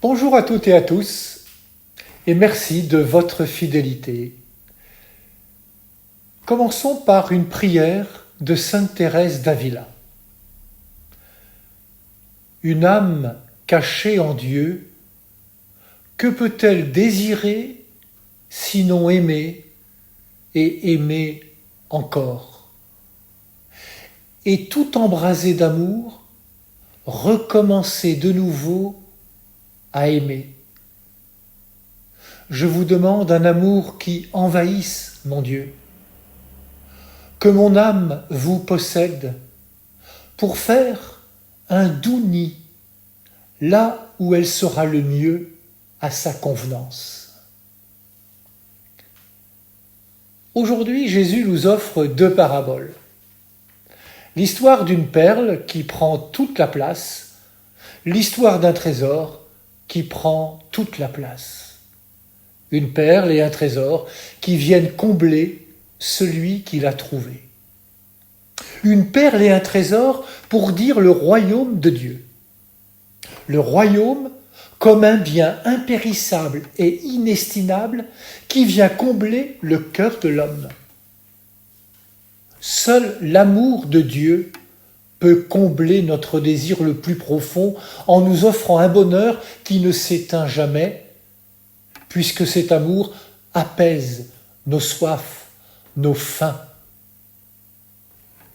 Bonjour à toutes et à tous, et merci de votre fidélité. Commençons par une prière de Sainte Thérèse d'Avila. Une âme cachée en Dieu, que peut-elle désirer sinon aimer et aimer encore? Et tout embrasé d'amour, recommencer de nouveau à aimer. Je vous demande un amour qui envahisse mon Dieu. Que mon âme vous possède pour faire un doux nid là où elle sera le mieux à sa convenance. Aujourd'hui, Jésus nous offre deux paraboles. L'histoire d'une perle qui prend toute la place, l'histoire d'un trésor qui prend toute la place. Une perle et un trésor qui viennent combler celui qui l'a trouvé. Une perle et un trésor pour dire le royaume de Dieu. Le royaume comme un bien impérissable et inestimable qui vient combler le cœur de l'homme. Seul l'amour de Dieu peut combler notre désir le plus profond en nous offrant un bonheur qui ne s'éteint jamais, puisque cet amour apaise nos soifs, nos faims.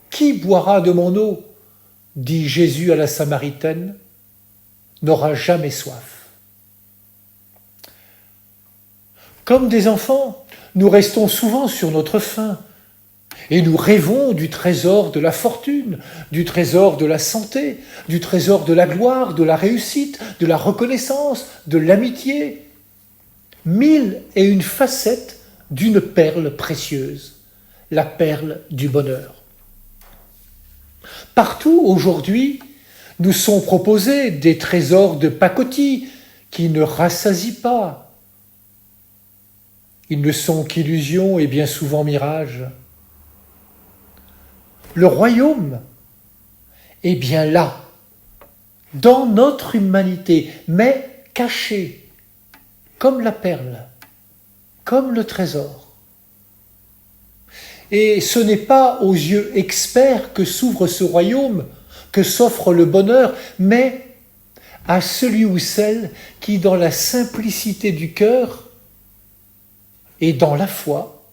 Qui boira de mon eau, dit Jésus à la Samaritaine, n'aura jamais soif. Comme des enfants, nous restons souvent sur notre faim, et nous rêvons du trésor de la fortune, du trésor de la santé, du trésor de la gloire, de la réussite, de la reconnaissance, de l'amitié. 1001 facettes d'une perle précieuse, la perle du bonheur. Partout aujourd'hui, nous sont proposés des trésors de pacotille qui ne rassasient pas. Ils ne sont qu'illusions et bien souvent mirages. Le royaume est bien là, dans notre humanité, mais caché, comme la perle, comme le trésor. Et ce n'est pas aux yeux experts que s'ouvre ce royaume, que s'offre le bonheur, mais à celui ou celle qui, dans la simplicité du cœur et dans la foi,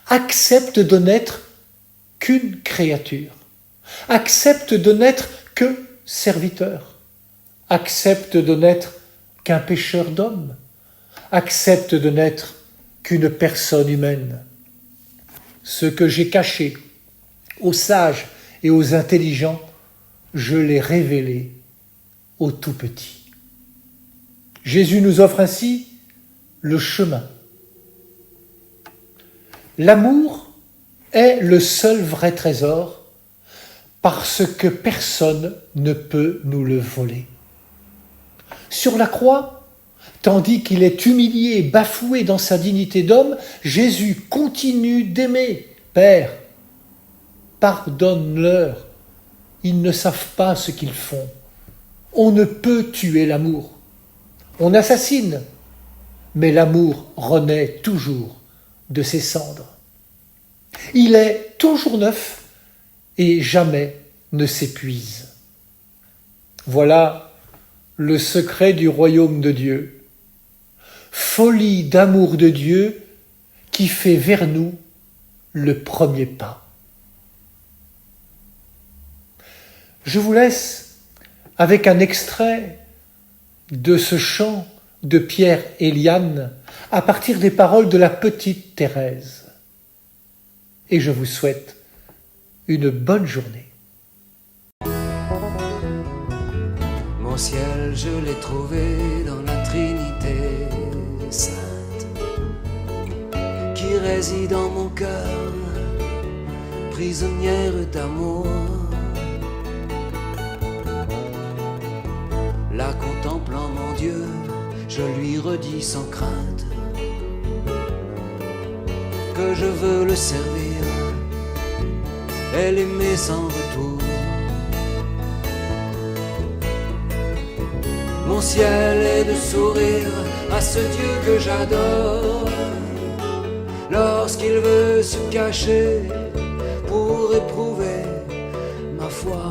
accepte de n'être qu'une créature, accepte de n'être que serviteur, accepte de n'être qu'un pécheur d'hommes, accepte de n'être qu'une personne humaine. Ce que j'ai caché aux sages et aux intelligents, je l'ai révélé aux tout petits. Jésus nous offre ainsi le chemin. L'amour est le seul vrai trésor parce que personne ne peut nous le voler. Sur la croix, tandis qu'il est humilié, bafoué dans sa dignité d'homme, Jésus continue d'aimer. Père, pardonne-leur, ils ne savent pas ce qu'ils font. On ne peut tuer l'amour. On assassine, mais l'amour renaît toujours de ses cendres. Il est toujours neuf et jamais ne s'épuise. Voilà le secret du royaume de Dieu. Folie d'amour de Dieu qui fait vers nous le premier pas. Je vous laisse avec un extrait de ce chant de Pierre et Liane à partir des paroles de la petite Thérèse. Et je vous souhaite une bonne journée. Mon ciel, je l'ai trouvé dans la Trinité sainte, qui réside dans mon cœur, prisonnière d'amour. La contemplant mon Dieu, je lui redis sans crainte que je veux le servir et l'aimer sans retour. mon ciel est de sourire à ce Dieu que j'adore. Lorsqu'il veut se cacher pour éprouver ma foi,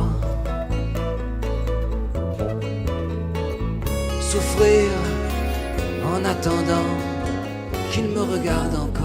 souffrir en attendant qu'il me regarde encore.